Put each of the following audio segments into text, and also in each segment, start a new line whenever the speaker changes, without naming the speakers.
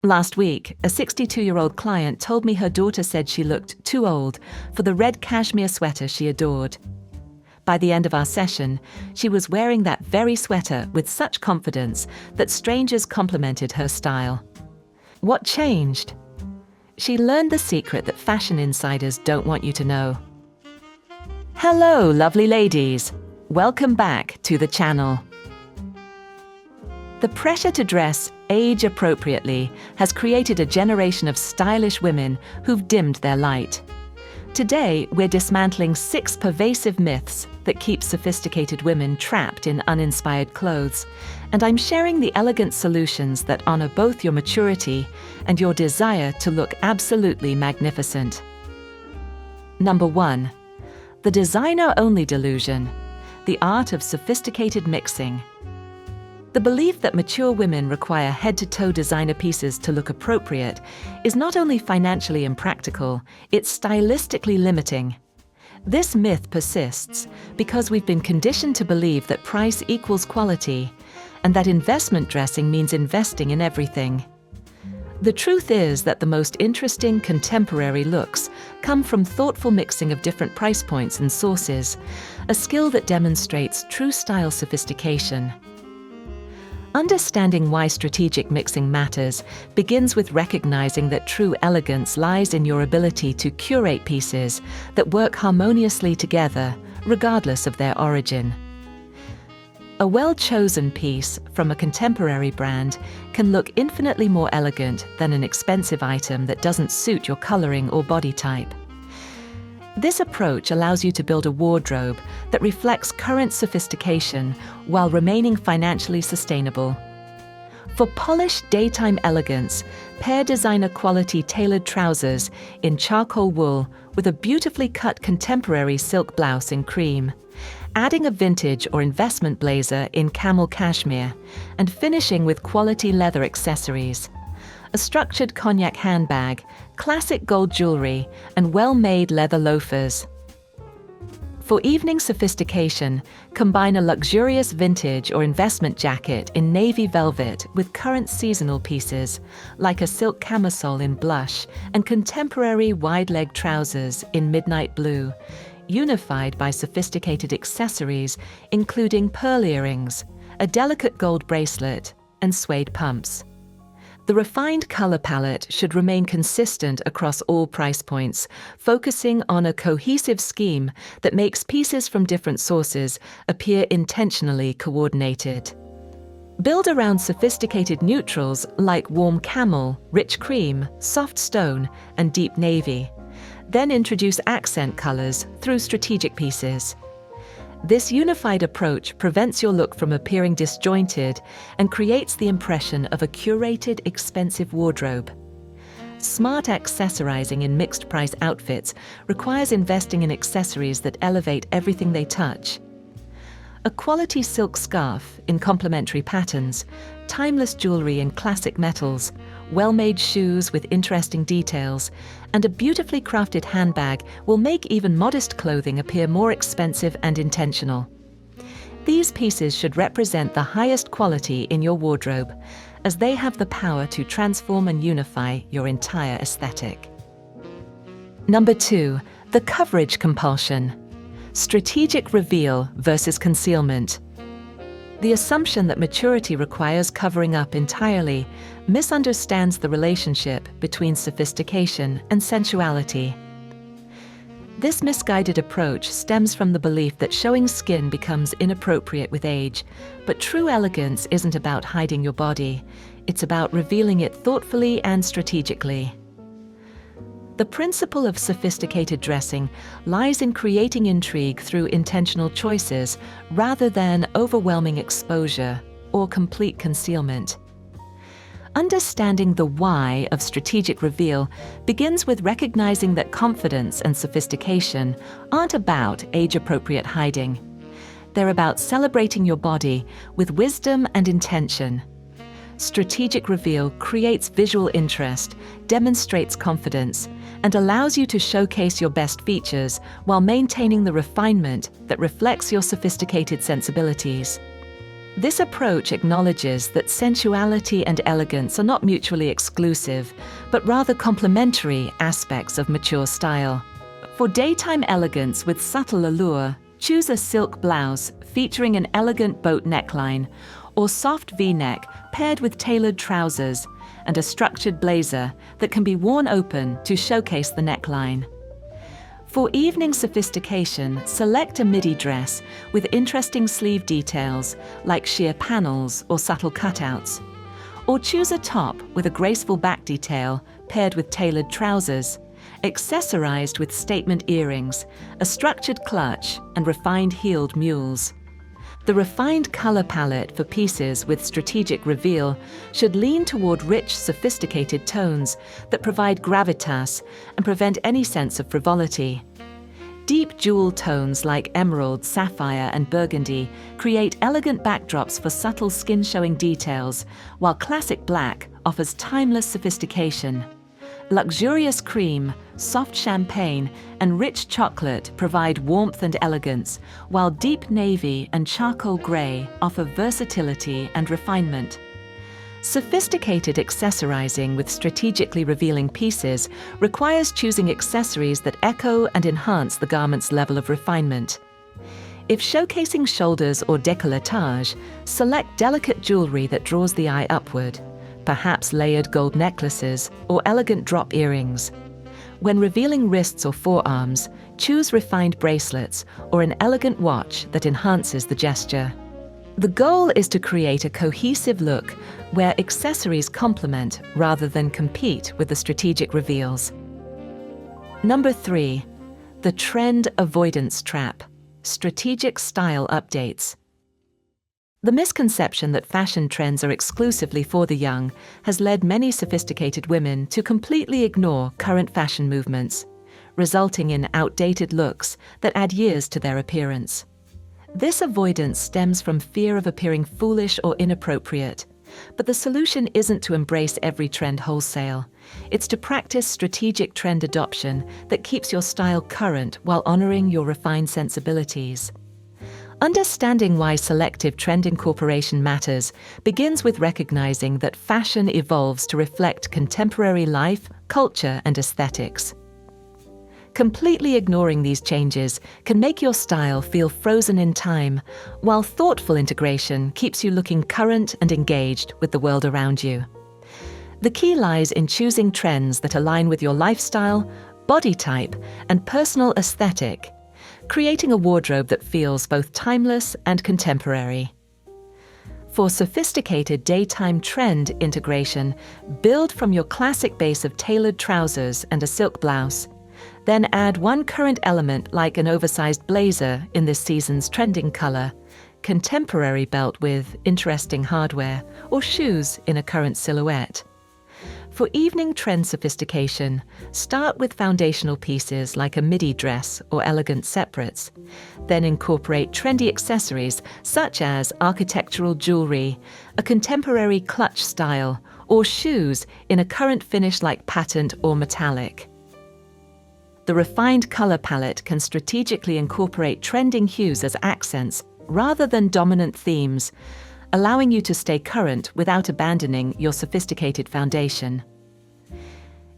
Last week, a 62-year-old client told me her daughter said she looked too old for the red cashmere sweater she adored. By the end of our session, she was wearing that very sweater with such confidence that strangers complimented her style. What changed? She learned the secret that fashion insiders don't want you to know. Hello, lovely ladies. Welcome back to the channel. The pressure to dress age appropriately has created a generation of stylish women who've dimmed their light. Today, we're dismantling 6 pervasive myths that keep sophisticated women trapped in uninspired clothes, and I'm sharing the elegant solutions that honor both your maturity and your desire to look absolutely magnificent. Number 1. The designer-only delusion, the art of sophisticated mixing. The belief that mature women require head-to-toe designer pieces to look appropriate is not only financially impractical, it's stylistically limiting. This myth persists because we've been conditioned to believe that price equals quality, and that investment dressing means investing in everything. The truth is that the most interesting contemporary looks come from thoughtful mixing of different price points and sources, a skill that demonstrates true style sophistication. Understanding why strategic mixing matters begins with recognizing that true elegance lies in your ability to curate pieces that work harmoniously together, regardless of their origin. A well-chosen piece from a contemporary brand can look infinitely more elegant than an expensive item that doesn't suit your coloring or body type. This approach allows you to build a wardrobe that reflects current sophistication while remaining financially sustainable. For polished daytime elegance, pair designer-quality tailored trousers in charcoal wool with a beautifully cut contemporary silk blouse in cream, adding a vintage or investment blazer in camel cashmere, and finishing with quality leather accessories. A structured cognac handbag, classic gold jewelry, and well-made leather loafers. For evening sophistication, combine a luxurious vintage or investment jacket in navy velvet with current seasonal pieces, like a silk camisole in blush and contemporary wide-leg trousers in midnight blue, unified by sophisticated accessories including pearl earrings, a delicate gold bracelet, and suede pumps. The refined color palette should remain consistent across all price points, focusing on a cohesive scheme that makes pieces from different sources appear intentionally coordinated. Build around sophisticated neutrals like warm camel, rich cream, soft stone, and deep navy. Then introduce accent colors through strategic pieces. This unified approach prevents your look from appearing disjointed and creates the impression of a curated, expensive wardrobe. Smart accessorizing in mixed-price outfits requires investing in accessories that elevate everything they touch. A quality silk scarf in complementary patterns, timeless jewelry in classic metals, well-made shoes with interesting details, and a beautifully crafted handbag will make even modest clothing appear more expensive and intentional. These pieces should represent the highest quality in your wardrobe, as they have the power to transform and unify your entire aesthetic. Number 2, the coverage compulsion. Strategic reveal versus concealment. The assumption that maturity requires covering up entirely misunderstands the relationship between sophistication and sensuality. This misguided approach stems from the belief that showing skin becomes inappropriate with age, but true elegance isn't about hiding your body, it's about revealing it thoughtfully and strategically. The principle of sophisticated dressing lies in creating intrigue through intentional choices rather than overwhelming exposure or complete concealment. Understanding the why of strategic reveal begins with recognizing that confidence and sophistication aren't about age-appropriate hiding. They're about celebrating your body with wisdom and intention. Strategic reveal creates visual interest, demonstrates confidence, and allows you to showcase your best features while maintaining the refinement that reflects your sophisticated sensibilities. This approach acknowledges that sensuality and elegance are not mutually exclusive, but rather complementary aspects of mature style. For daytime elegance with subtle allure, choose a silk blouse featuring an elegant boat neckline or soft V-neck paired with tailored trousers and a structured blazer that can be worn open to showcase the neckline. For evening sophistication, select a midi dress with interesting sleeve details like sheer panels or subtle cutouts. Or choose a top with a graceful back detail paired with tailored trousers, accessorized with statement earrings, a structured clutch, and refined heeled mules. The refined color palette for pieces with strategic reveal should lean toward rich, sophisticated tones that provide gravitas and prevent any sense of frivolity. Deep jewel tones like emerald, sapphire, and burgundy create elegant backdrops for subtle skin-showing details, while classic black offers timeless sophistication. Luxurious cream, soft champagne, and rich chocolate provide warmth and elegance, while deep navy and charcoal grey offer versatility and refinement. Sophisticated accessorizing with strategically revealing pieces requires choosing accessories that echo and enhance the garment's level of refinement. If showcasing shoulders or décolletage, select delicate jewelry that draws the eye upward, perhaps layered gold necklaces or elegant drop earrings. When revealing wrists or forearms, choose refined bracelets or an elegant watch that enhances the gesture. The goal is to create a cohesive look where accessories complement rather than compete with the strategic reveals. Number 3, the trend avoidance trap, strategic style updates. The misconception that fashion trends are exclusively for the young has led many sophisticated women to completely ignore current fashion movements, resulting in outdated looks that add years to their appearance. This avoidance stems from fear of appearing foolish or inappropriate, but the solution isn't to embrace every trend wholesale. It's to practice strategic trend adoption that keeps your style current while honoring your refined sensibilities. Understanding why selective trend incorporation matters begins with recognizing that fashion evolves to reflect contemporary life, culture, and aesthetics. Completely ignoring these changes can make your style feel frozen in time, while thoughtful integration keeps you looking current and engaged with the world around you. The key lies in choosing trends that align with your lifestyle, body type, and personal aesthetic, creating a wardrobe that feels both timeless and contemporary. For sophisticated daytime trend integration, build from your classic base of tailored trousers and a silk blouse. Then add one current element like an oversized blazer in this season's trending color, contemporary belt with interesting hardware, or shoes in a current silhouette. For evening trend sophistication, start with foundational pieces like a midi dress or elegant separates. Then incorporate trendy accessories such as architectural jewelry, a contemporary clutch style, or shoes in a current finish like patent or metallic. The refined color palette can strategically incorporate trending hues as accents rather than dominant themes, allowing you to stay current without abandoning your sophisticated foundation.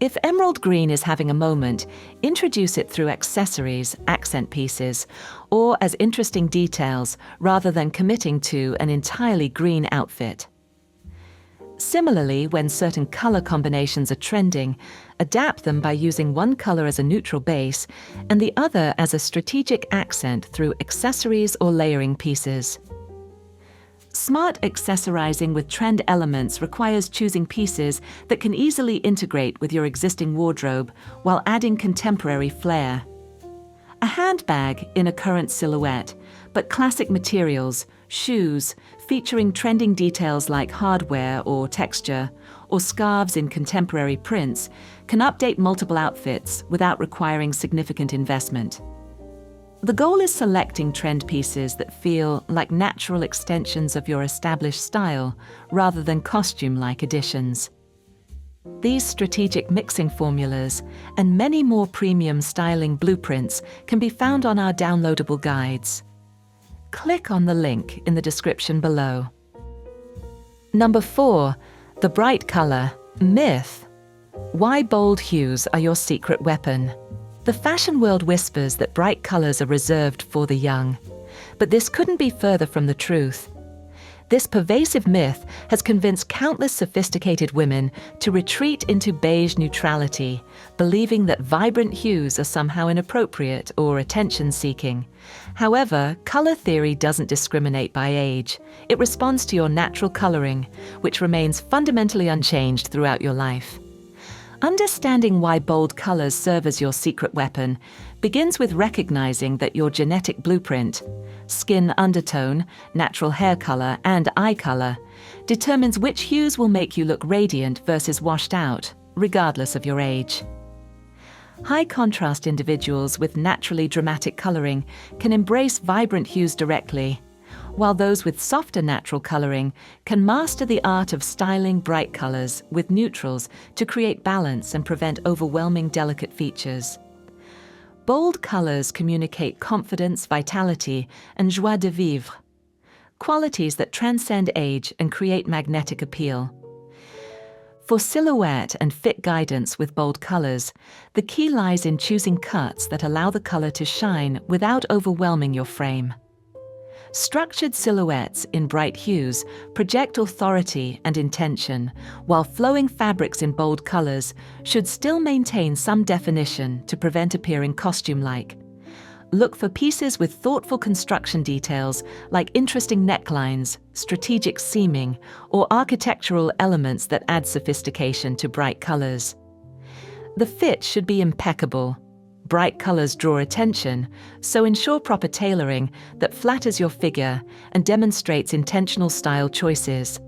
If emerald green is having a moment, introduce it through accessories, accent pieces, or as interesting details rather than committing to an entirely green outfit. Similarly, when certain color combinations are trending, adapt them by using one color as a neutral base and the other as a strategic accent through accessories or layering pieces. Smart accessorizing with trend elements requires choosing pieces that can easily integrate with your existing wardrobe while adding contemporary flair. A handbag in a current silhouette, but classic materials, shoes featuring trending details like hardware or texture, or scarves in contemporary prints can update multiple outfits without requiring significant investment. The goal is selecting trend pieces that feel like natural extensions of your established style rather than costume-like additions. These strategic mixing formulas and many more premium styling blueprints can be found on our downloadable guides. click on the link in the description below. Number 4. The bright color myth. Why bold hues are your secret weapon. The fashion world whispers that bright colors are reserved for the young, but this couldn't be further from the truth. This pervasive myth has convinced countless sophisticated women to retreat into beige neutrality, believing that vibrant hues are somehow inappropriate or attention-seeking. However, color theory doesn't discriminate by age. It responds to your natural coloring, which remains fundamentally unchanged throughout your life. Understanding why bold colors serve as your secret weapon begins with recognizing that your genetic blueprint, skin undertone, natural hair color, and eye color, determines which hues will make you look radiant versus washed out, regardless of your age. High contrast individuals with naturally dramatic coloring can embrace vibrant hues directly, while those with softer natural coloring can master the art of styling bright colors with neutrals to create balance and prevent overwhelming delicate features. Bold colors communicate confidence, vitality, and joie de vivre, qualities that transcend age and create magnetic appeal. For silhouette and fit guidance with bold colors, the key lies in choosing cuts that allow the color to shine without overwhelming your frame. Structured silhouettes in bright hues project authority and intention, while flowing fabrics in bold colors should still maintain some definition to prevent appearing costume-like. Look for pieces with thoughtful construction details like interesting necklines, strategic seaming, or architectural elements that add sophistication to bright colors. The fit should be impeccable. Bright colors draw attention, so ensure proper tailoring that flatters your figure and demonstrates intentional style choices.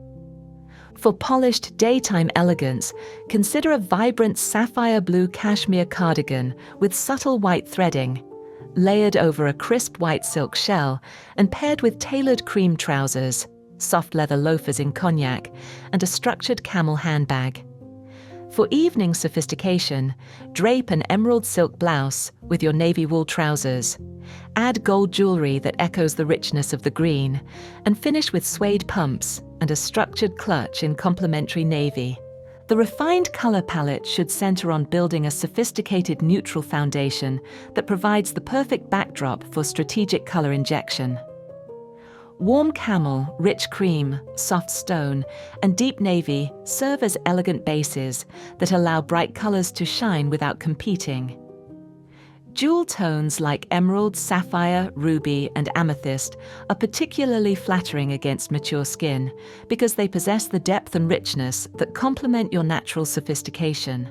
For polished daytime elegance, consider a vibrant sapphire blue cashmere cardigan with subtle white threading, layered over a crisp white silk shell and paired with tailored cream trousers, soft leather loafers in cognac, and a structured camel handbag. For evening sophistication, drape an emerald silk blouse with your navy wool trousers. Add gold jewelry that echoes the richness of the green, and finish with suede pumps and a structured clutch in complementary navy. The refined color palette should center on building a sophisticated neutral foundation that provides the perfect backdrop for strategic color injection. Warm camel, rich cream, soft stone, and deep navy serve as elegant bases that allow bright colors to shine without competing. Jewel tones like emerald, sapphire, ruby, and amethyst are particularly flattering against mature skin because they possess the depth and richness that complement your natural sophistication.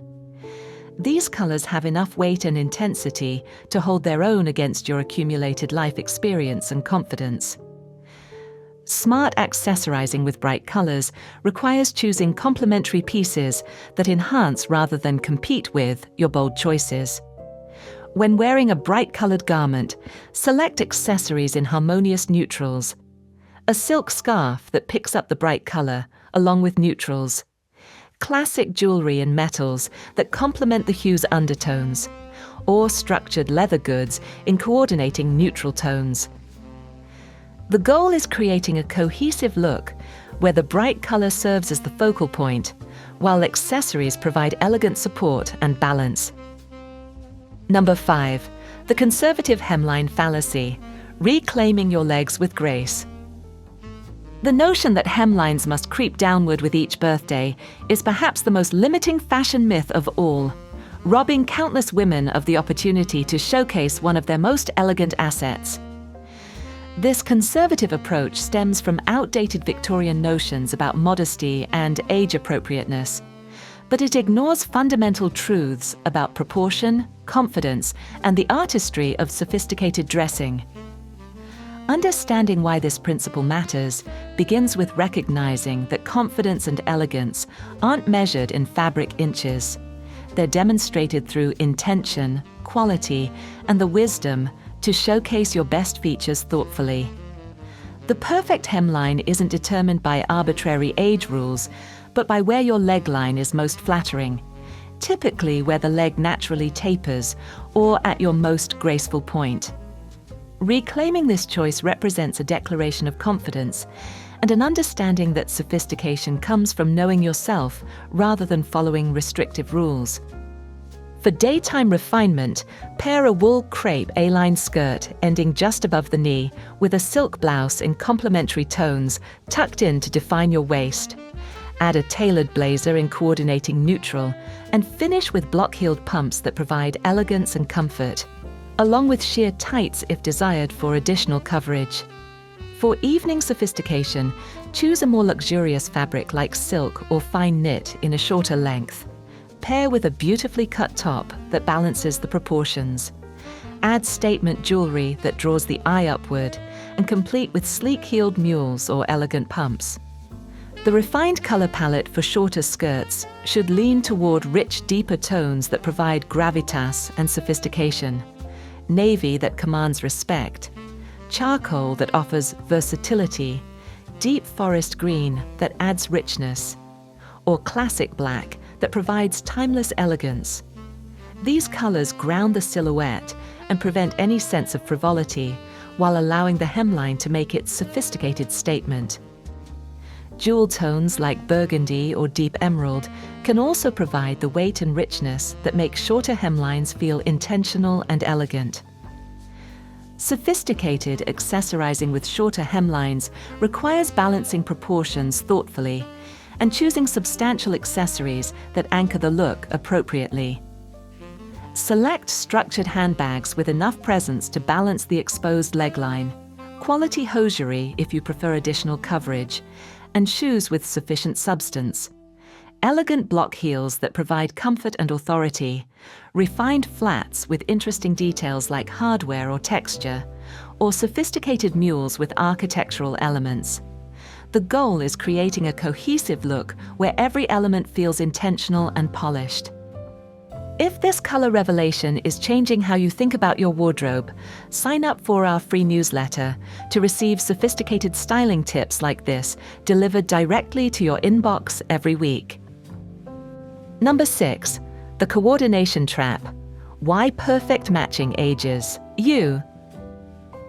These colors have enough weight and intensity to hold their own against your accumulated life experience and confidence. Smart accessorizing with bright colors requires choosing complementary pieces that enhance rather than compete with your bold choices. When wearing a bright-colored garment, select accessories in harmonious neutrals. A silk scarf that picks up the bright color, along with neutrals. Classic jewelry in metals that complement the hue's undertones. Or structured leather goods in coordinating neutral tones. The goal is creating a cohesive look where the bright color serves as the focal point, while accessories provide elegant support and balance. Number 5. The conservative hemline fallacy, reclaiming your legs with grace. The notion that hemlines must creep downward with each birthday is perhaps the most limiting fashion myth of all, robbing countless women of the opportunity to showcase one of their most elegant assets. This conservative approach stems from outdated Victorian notions about modesty and age appropriateness, but it ignores fundamental truths about proportion, confidence, and the artistry of sophisticated dressing. Understanding why this principle matters begins with recognizing that confidence and elegance aren't measured in fabric inches. They're demonstrated through intention, quality, and the wisdom to showcase your best features thoughtfully. The perfect hemline isn't determined by arbitrary age rules, but by where your leg line is most flattering, typically where the leg naturally tapers or at your most graceful point. Reclaiming this choice represents a declaration of confidence and an understanding that sophistication comes from knowing yourself rather than following restrictive rules. For daytime refinement, pair a wool crepe A-line skirt ending just above the knee with a silk blouse in complementary tones tucked in to define your waist. Add a tailored blazer in coordinating neutral and finish with block-heeled pumps that provide elegance and comfort, along with sheer tights if desired for additional coverage. For evening sophistication, choose a more luxurious fabric like silk or fine knit in a shorter length. Pair with a beautifully cut top that balances the proportions. Add statement jewelry that draws the eye upward and complete with sleek heeled mules or elegant pumps. The refined color palette for shorter skirts should lean toward rich, deeper tones that provide gravitas and sophistication. Navy that commands respect. Charcoal that offers versatility. Deep forest green that adds richness. Or classic black that provides timeless elegance. These colors ground the silhouette and prevent any sense of frivolity, while allowing the hemline to make its sophisticated statement. Jewel tones like burgundy or deep emerald can also provide the weight and richness that make shorter hemlines feel intentional and elegant. Sophisticated accessorizing with shorter hemlines requires balancing proportions thoughtfully and choosing substantial accessories that anchor the look appropriately. Select structured handbags with enough presence to balance the exposed leg line, quality hosiery if you prefer additional coverage, and shoes with sufficient substance. Elegant block heels that provide comfort and authority, refined flats with interesting details like hardware or texture, or sophisticated mules with architectural elements. The goal is creating a cohesive look where every element feels intentional and polished. If this color revelation is changing how you think about your wardrobe, sign up for our free newsletter to receive sophisticated styling tips like this delivered directly to your inbox every week. Number 6. The coordination trap. Why perfect matching ages you.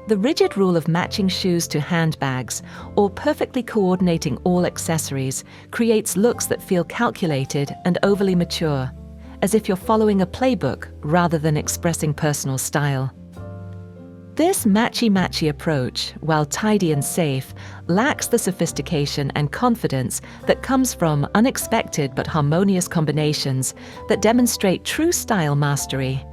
The rigid rule of matching shoes to handbags or perfectly coordinating all accessories creates looks that feel calculated and overly mature, as if you're following a playbook rather than expressing personal style. This matchy-matchy approach, while tidy and safe, lacks the sophistication and confidence that comes from unexpected but harmonious combinations that demonstrate true style mastery.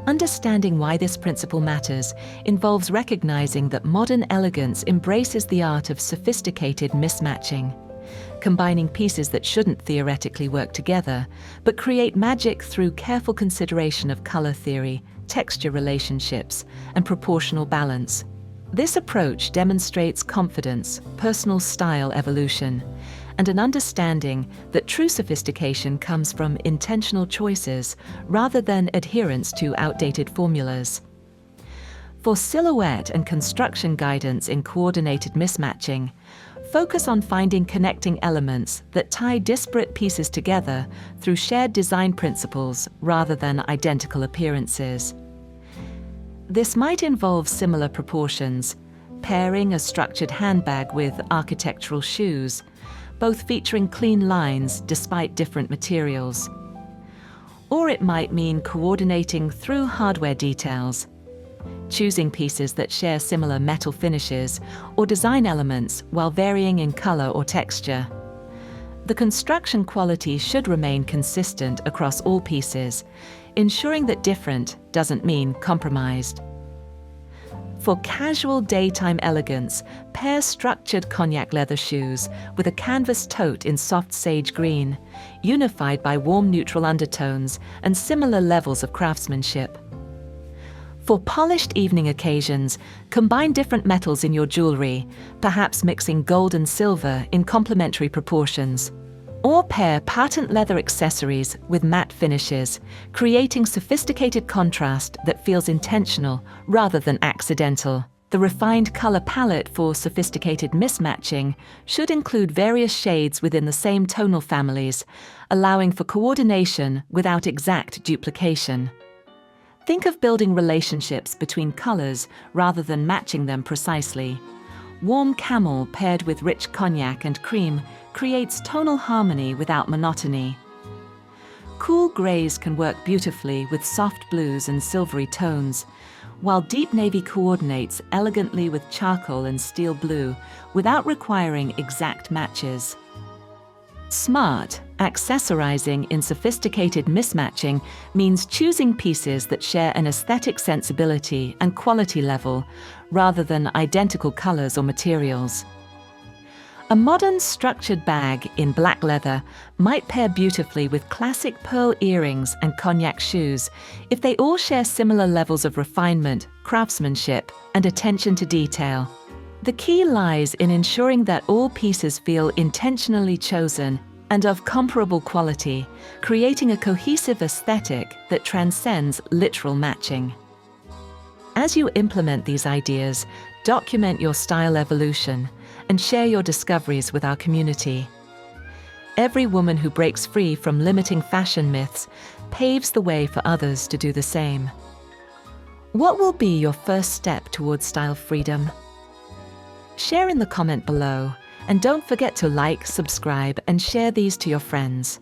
Understanding why this principle matters involves recognizing that modern elegance embraces the art of sophisticated mismatching, combining pieces that shouldn't theoretically work together, but create magic through careful consideration of color theory, texture relationships, and proportional balance. This approach demonstrates confidence, personal style evolution, and an understanding that true sophistication comes from intentional choices rather than adherence to outdated formulas. For silhouette and construction guidance in coordinated mismatching, focus on finding connecting elements that tie disparate pieces together through shared design principles rather than identical appearances. This might involve similar proportions, pairing a structured handbag with architectural shoes, both featuring clean lines despite different materials. Or it might mean coordinating through hardware details, choosing pieces that share similar metal finishes or design elements while varying in color or texture. The construction quality should remain consistent across all pieces, ensuring that different doesn't mean compromised. For casual daytime elegance, pair structured cognac leather shoes with a canvas tote in soft sage green, unified by warm neutral undertones and similar levels of craftsmanship. For polished evening occasions, combine different metals in your jewelry, perhaps mixing gold and silver in complementary proportions. Or pair patent leather accessories with matte finishes, creating sophisticated contrast that feels intentional rather than accidental. The refined color palette for sophisticated mismatching should include various shades within the same tonal families, allowing for coordination without exact duplication. Think of building relationships between colors rather than matching them precisely. Warm camel paired with rich cognac and cream creates tonal harmony without monotony. Cool grays can work beautifully with soft blues and silvery tones, while deep navy coordinates elegantly with charcoal and steel blue without requiring exact matches. Smart, accessorizing in sophisticated mismatching means choosing pieces that share an aesthetic sensibility and quality level rather than identical colors or materials. A modern structured bag in black leather might pair beautifully with classic pearl earrings and cognac shoes if they all share similar levels of refinement, craftsmanship, and attention to detail. The key lies in ensuring that all pieces feel intentionally chosen and of comparable quality, creating a cohesive aesthetic that transcends literal matching. As you implement these ideas, document your style evolution and share your discoveries with our community. Every woman who breaks free from limiting fashion myths paves the way for others to do the same. What will be your first step towards style freedom? Share in the comment below, and don't forget to like, subscribe, and share these to your friends.